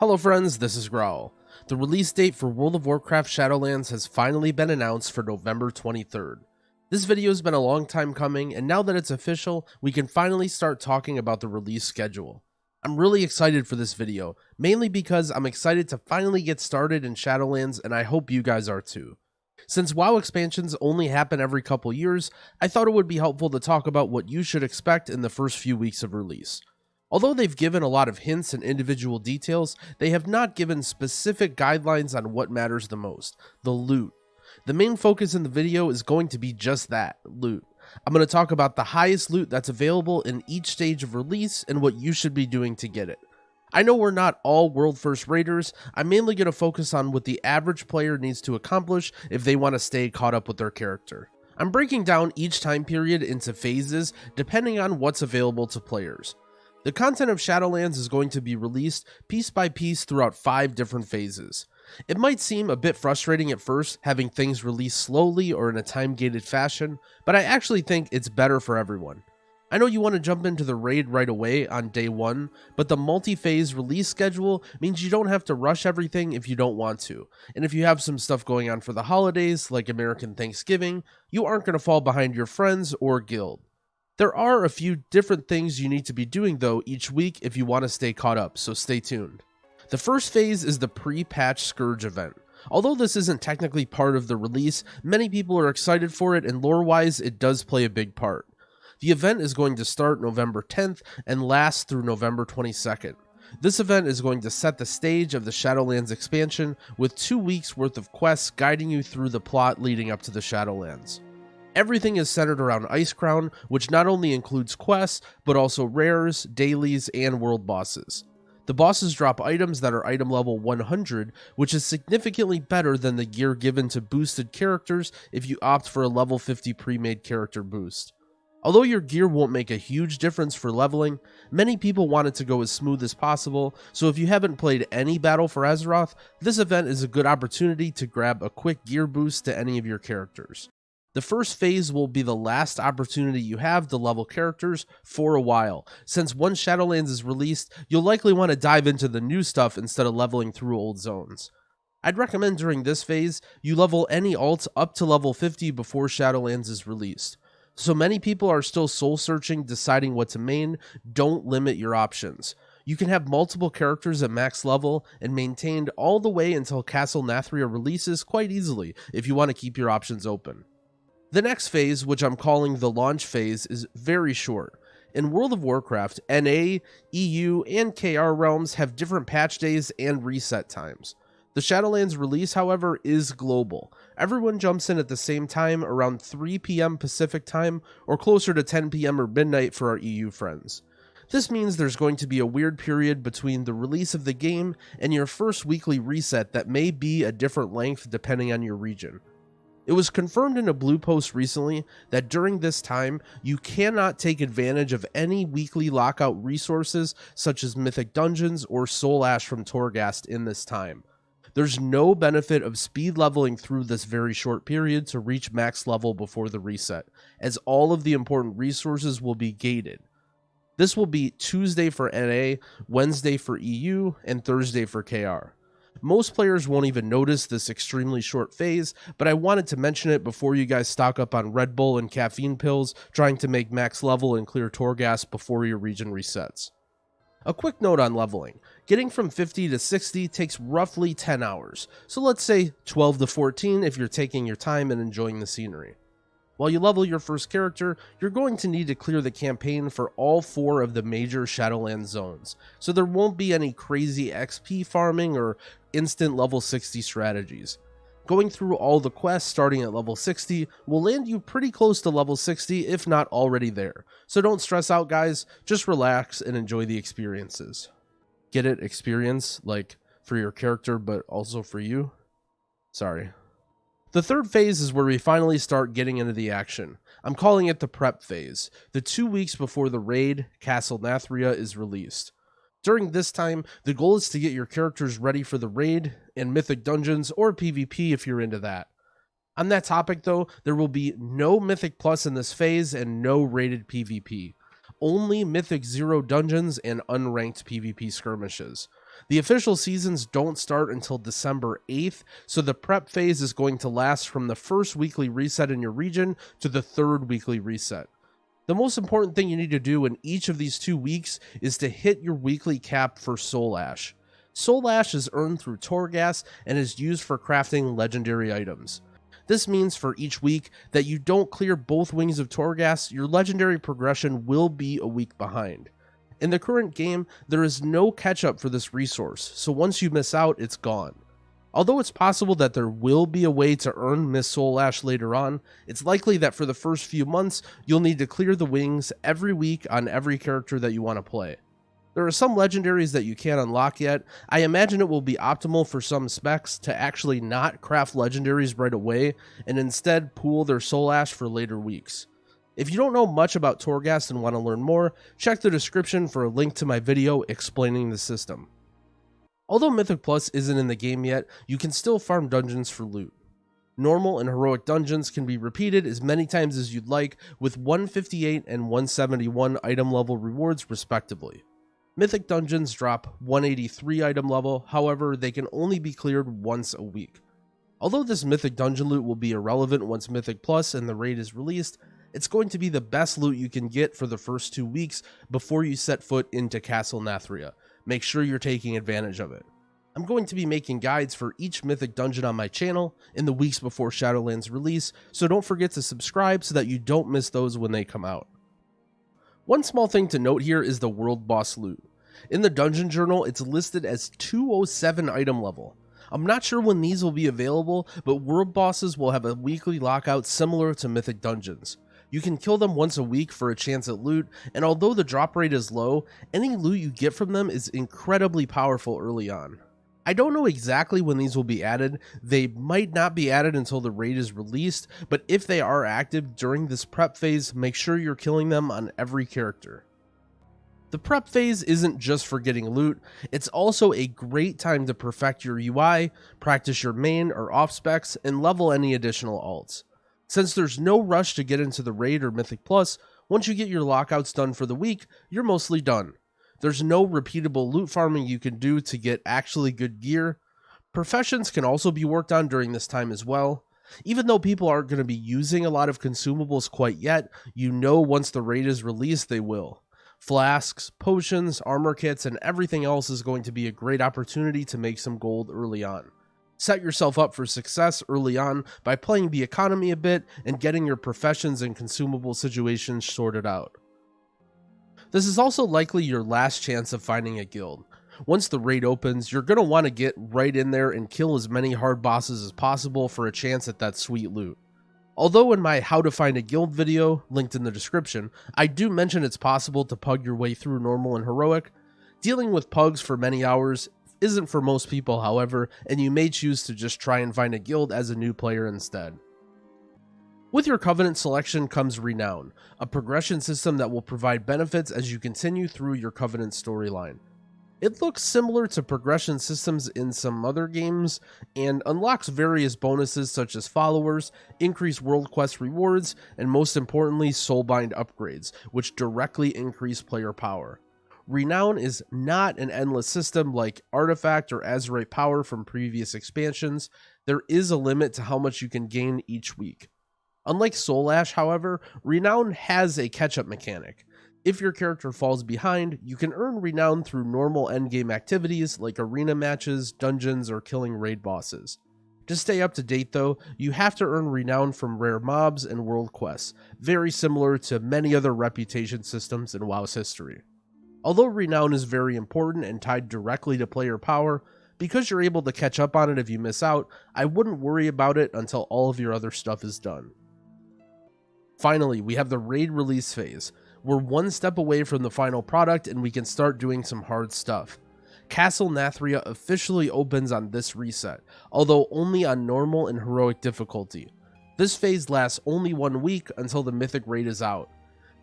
Hello friends, this is Growl. The release date for World of Warcraft Shadowlands has finally been announced for November 23rd. This video has been a long time coming, and now that it's official, we can finally start talking about the release schedule. I'm really excited for this video, mainly because I'm excited to finally get started in Shadowlands, and I hope you guys are too. Since WoW expansions only happen every couple years, I thought it would be helpful to talk about what you should expect in the first few weeks of release. Although they've given a lot of hints and individual details, they have not given specific guidelines on what matters the most: the loot. The main focus in the video is going to be just that, loot. I'm going to talk about the highest loot that's available in each stage of release and what you should be doing to get it. I know we're not all world first raiders. I'm mainly going to focus on what the average player needs to accomplish if they want to stay caught up with their character. I'm breaking down each time period into phases depending on what's available to players. The content of Shadowlands is going to be released piece by piece throughout 5 different phases. It might seem a bit frustrating at first having things released slowly or in a time-gated fashion, but I actually think it's better for everyone. I know you want to jump into the raid right away on day 1, but the multi-phase release schedule means you don't have to rush everything if you don't want to, and if you have some stuff going on for the holidays, like American Thanksgiving, you aren't going to fall behind your friends or guild. There are a few different things you need to be doing though each week if you want to stay caught up, so stay tuned. The first phase is the pre-patch Scourge event. Although this isn't technically part of the release, many people are excited for it, and lore-wise it does play a big part. The event is going to start November 10th and last through November 22nd. This event is going to set the stage of the Shadowlands expansion with 2 weeks worth of quests guiding you through the plot leading up to the Shadowlands. Everything is centered around Icecrown, which not only includes quests, but also rares, dailies, and world bosses. The bosses drop items that are item level 100, which is significantly better than the gear given to boosted characters if you opt for a level 50 pre-made character boost. Although your gear won't make a huge difference for leveling, many people want it to go as smooth as possible, so if you haven't played any Battle for Azeroth, this event is a good opportunity to grab a quick gear boost to any of your characters. The first phase will be the last opportunity you have to level characters for a while. Since once Shadowlands is released, you'll likely want to dive into the new stuff instead of leveling through old zones. I'd recommend during this phase, you level any alts up to level 50 before Shadowlands is released. So many people are still soul searching, deciding what to main. Don't limit your options. You can have multiple characters at max level and maintained all the way until Castle Nathria releases quite easily if you want to keep your options open. The next phase, which I'm calling the launch phase, is very short. In World of Warcraft, NA, EU, and KR realms have different patch days and reset times. The Shadowlands release, however, is global. Everyone jumps in at the same time around 3 PM Pacific time or closer to 10 PM or midnight for our EU friends. This means there's going to be a weird period between the release of the game and your first weekly reset that may be a different length depending on your region. It was confirmed in a blue post recently that during this time, you cannot take advantage of any weekly lockout resources such as Mythic dungeons or Soul Ash from Torghast in this time. There's no benefit of speed leveling through this very short period to reach max level before the reset, as all of the important resources will be gated. This will be Tuesday for NA, Wednesday for EU, and Thursday for KR. Most players won't even notice this extremely short phase, but I wanted to mention it before you guys stock up on Red Bull and caffeine pills trying to make max level and clear Torghast before your region resets. A quick note on leveling. Getting from 50 to 60 takes roughly 10 hours, so let's say 12 to 14 if you're taking your time and enjoying the scenery. While you level your first character, you're going to need to clear the campaign for all 4 of the major Shadowlands zones, so there won't be any crazy XP farming or instant level 60 strategies. Going through all the quests starting at level 60 will land you pretty close to level 60 if not already there, so don't stress out guys, just relax and enjoy the experiences. Get it? Experience? Like for your character but also for you? Sorry. The third phase is where we finally start getting into the action. I'm calling it the prep phase, the 2 weeks before the raid, Castle Nathria, is released. During this time, the goal is to get your characters ready for the raid and Mythic dungeons or PvP if you're into that. On that topic though, there will be no Mythic Plus in this phase and no rated PvP. Only Mythic 0 dungeons and unranked PvP skirmishes. The official seasons don't start until December 8th, so the prep phase is going to last from the first weekly reset in your region to the third weekly reset. The most important thing you need to do in each of these 2 weeks is to hit your weekly cap for Soul Ash. Soul Ash is earned through Torghast and is used for crafting legendary items. This means for each week that you don't clear both wings of Torghast, your legendary progression will be a week behind. In the current game, there is no catch-up for this resource, so once you miss out, it's gone. Although it's possible that there will be a way to earn Miss Soul Ash later on, it's likely that for the first few months, you'll need to clear the wings every week on every character that you want to play. There are some legendaries that you can't unlock yet. I imagine it will be optimal for some specs to actually not craft legendaries right away and instead pool their Soul Ash for later weeks. If you don't know much about Torghast and want to learn more, check the description for a link to my video explaining the system. Although Mythic Plus isn't in the game yet, you can still farm dungeons for loot. Normal and heroic dungeons can be repeated as many times as you'd like, with 158 and 171 item level rewards respectively. Mythic dungeons drop 183 item level, however they can only be cleared once a week. Although this Mythic dungeon loot will be irrelevant once Mythic Plus and the raid is released, it's going to be the best loot you can get for the first 2 weeks before you set foot into Castle Nathria. Make sure you're taking advantage of it. I'm going to be making guides for each Mythic dungeon on my channel in the weeks before Shadowlands release, so don't forget to subscribe so that you don't miss those when they come out. One small thing to note here is the world boss loot. In the dungeon journal, it's listed as 207 item level. I'm not sure when these will be available, but world bosses will have a weekly lockout similar to Mythic dungeons. You can kill them once a week for a chance at loot, and although the drop rate is low, any loot you get from them is incredibly powerful early on. I don't know exactly when these will be added. They might not be added until the raid is released, but if they are active during this prep phase, make sure you're killing them on every character. The prep phase isn't just for getting loot, it's also a great time to perfect your UI, practice your main or off specs, and level any additional alts. Since there's no rush to get into the raid or Mythic Plus, once you get your lockouts done for the week, you're mostly done. There's no repeatable loot farming you can do to get actually good gear. Professions can also be worked on during this time as well. Even though people aren't going to be using a lot of consumables quite yet, you know once the raid is released they will. Flasks, potions, armor kits, and everything else is going to be a great opportunity to make some gold early on. Set yourself up for success early on by playing the economy a bit and getting your professions and consumable situations sorted out. This is also likely your last chance of finding a guild. Once the raid opens, you're going to want to get right in there and kill as many hard bosses as possible for a chance at that sweet loot. Although in my how to find a guild video, linked in the description, I do mention it's possible to pug your way through normal and heroic. Dealing with pugs for many hours isn't for most people, however, and you may choose to just try and find a guild as a new player instead. With your Covenant selection comes Renown, a progression system that will provide benefits as you continue through your Covenant storyline. It looks similar to progression systems in some other games, and unlocks various bonuses such as followers, increased world quest rewards, and most importantly soulbind upgrades, which directly increase player power. Renown is not an endless system like Artifact or Azerite power from previous expansions. There is a limit to how much you can gain each week. Unlike Soul Ash, however, Renown has a catch-up mechanic. If your character falls behind, you can earn Renown through normal endgame activities like arena matches, dungeons, or killing raid bosses. To stay up to date though, you have to earn Renown from rare mobs and world quests, very similar to many other reputation systems in WoW's history. Although Renown is very important and tied directly to player power, because you're able to catch up on it if you miss out, I wouldn't worry about it until all of your other stuff is done. Finally, we have the raid release phase. We're one step away from the final product and we can start doing some hard stuff. Castle Nathria officially opens on this reset, although only on normal and heroic difficulty. This phase lasts only 1 week until the Mythic raid is out.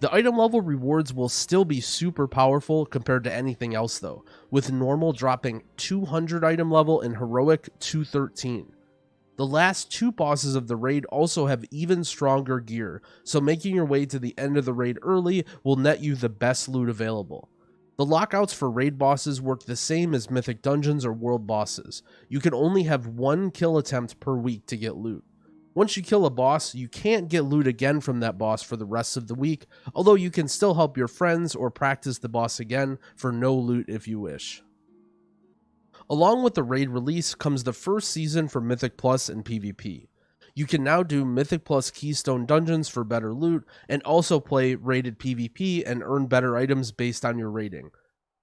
The item level rewards will still be super powerful compared to anything else though, with normal dropping 200 item level and heroic 213. The last 2 bosses of the raid also have even stronger gear, so making your way to the end of the raid early will net you the best loot available. The lockouts for raid bosses work the same as Mythic dungeons or world bosses. You can only have one kill attempt per week to get loot. Once you kill a boss, you can't get loot again from that boss for the rest of the week, although you can still help your friends or practice the boss again for no loot if you wish. Along with the raid release comes the first season for Mythic Plus and PvP. You can now do Mythic Plus keystone dungeons for better loot, and also play rated PvP and earn better items based on your rating.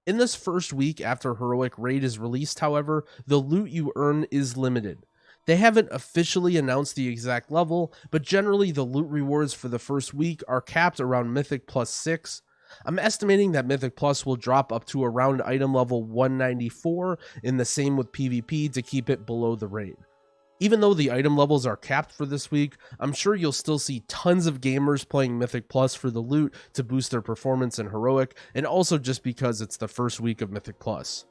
In this first week after Heroic Raid is released, however, the loot you earn is limited. They haven't officially announced the exact level, but generally the loot rewards for the first week are capped around Mythic Plus 6. I'm estimating that Mythic Plus will drop up to around item level 194, and the same with PvP to keep it below the raid. Even though the item levels are capped for this week, I'm sure you'll still see tons of gamers playing Mythic Plus for the loot to boost their performance in Heroic, and also just because it's the first week of Mythic Plus.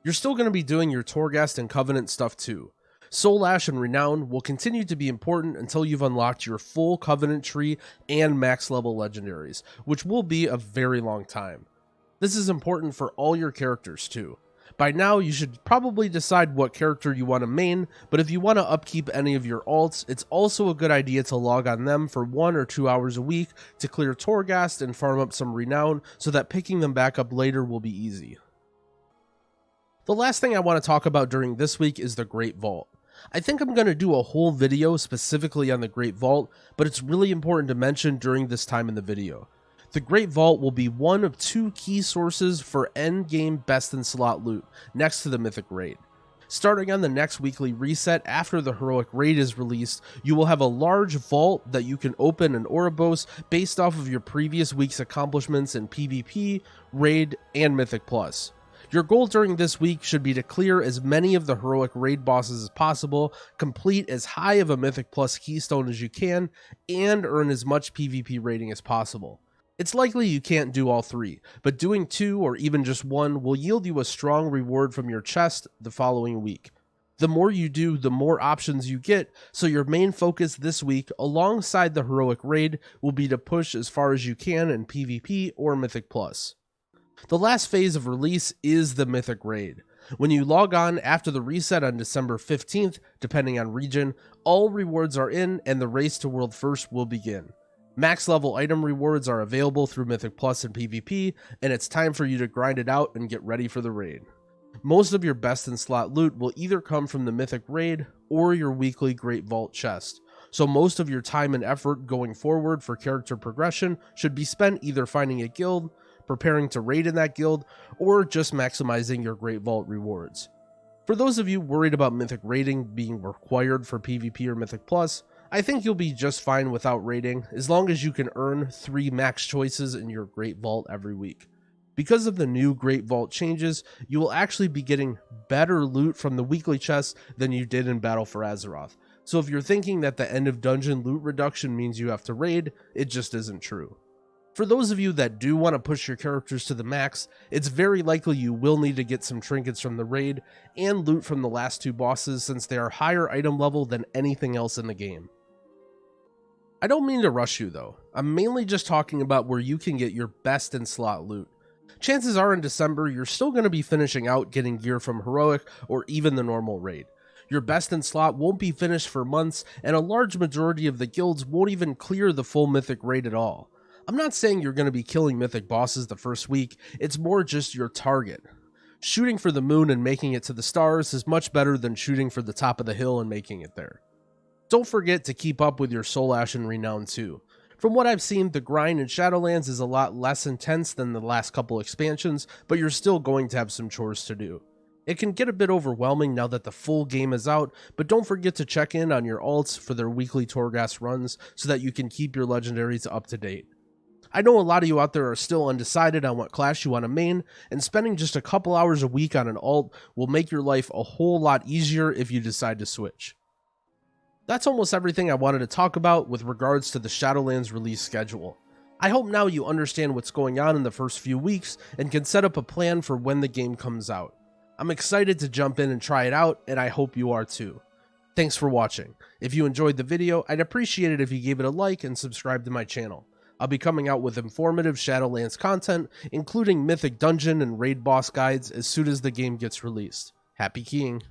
You're still going to be doing your Torghast and Covenant stuff too. Soul Ash and Renown will continue to be important until you've unlocked your full Covenant tree and max level legendaries, which will be a very long time. This is important for all your characters too. By now, you should probably decide what character you want to main, but if you want to upkeep any of your alts, it's also a good idea to log on them for 1 or 2 hours a week to clear Torghast and farm up some Renown so that picking them back up later will be easy. The last thing I want to talk about during this week is the Great Vault. I think I'm going to do a whole video specifically on the Great Vault, but it's really important to mention during this time in the video. The Great Vault will be one of 2 key sources for endgame best in slot loot, next to the Mythic Raid. Starting on the next weekly reset after the Heroic Raid is released, you will have a large vault that you can open in Ouroboros based off of your previous week's accomplishments in PvP, Raid, and Mythic Plus. Your goal during this week should be to clear as many of the Heroic Raid bosses as possible, complete as high of a Mythic Plus keystone as you can, and earn as much PvP rating as possible. It's likely you can't do all 3, but doing 2 or even just 1 will yield you a strong reward from your chest the following week. The more you do, the more options you get, so your main focus this week, alongside the Heroic Raid, will be to push as far as you can in PvP or Mythic Plus. The last phase of release is the Mythic Raid. When you log on after the reset on December 15th, depending on region, all rewards are in and the race to World First will begin. Max level item rewards are available through Mythic Plus and PvP, and it's time for you to grind it out and get ready for the raid. Most of your best in slot loot will either come from the Mythic Raid or your weekly Great Vault chest, so most of your time and effort going forward for character progression should be spent either finding a guild, preparing to raid in that guild, or just maximizing your Great Vault rewards. For those of you worried about Mythic raiding being required for PvP or Mythic Plus, I think you'll be just fine without raiding, as long as you can earn 3 max choices in your Great Vault every week. Because of the new Great Vault changes, you will actually be getting better loot from the weekly chests than you did in Battle for Azeroth. So if you're thinking that the end of dungeon loot reduction means you have to raid, it just isn't true. For those of you that do want to push your characters to the max, it's very likely you will need to get some trinkets from the raid and loot from the last 2 bosses, since they are higher item level than anything else in the game. I don't mean to rush you though, I'm mainly just talking about where you can get your best in slot loot. Chances are in December you're still going to be finishing out getting gear from Heroic or even the normal raid. Your best in slot won't be finished for months, and a large majority of the guilds won't even clear the full Mythic raid at all. I'm not saying you're going to be killing Mythic bosses the first week, it's more just your target. Shooting for the moon and making it to the stars is much better than shooting for the top of the hill and making it there. Don't forget to keep up with your Soul Ash and Renown too. From what I've seen, the grind in Shadowlands is a lot less intense than the last couple expansions, but you're still going to have some chores to do. It can get a bit overwhelming now that the full game is out, but don't forget to check in on your alts for their weekly Torghast runs so that you can keep your legendaries up to date. I know a lot of you out there are still undecided on what class you want to main, and spending just a couple hours a week on an alt will make your life a whole lot easier if you decide to switch. That's almost everything I wanted to talk about with regards to the Shadowlands release schedule. I hope now you understand what's going on in the first few weeks and can set up a plan for when the game comes out. I'm excited to jump in and try it out, and I hope you are too. Thanks for watching. If you enjoyed the video, I'd appreciate it if you gave it a like and subscribe to my channel. I'll be coming out with informative Shadowlands content, including Mythic dungeon and raid boss guides as soon as the game gets released. Happy keying!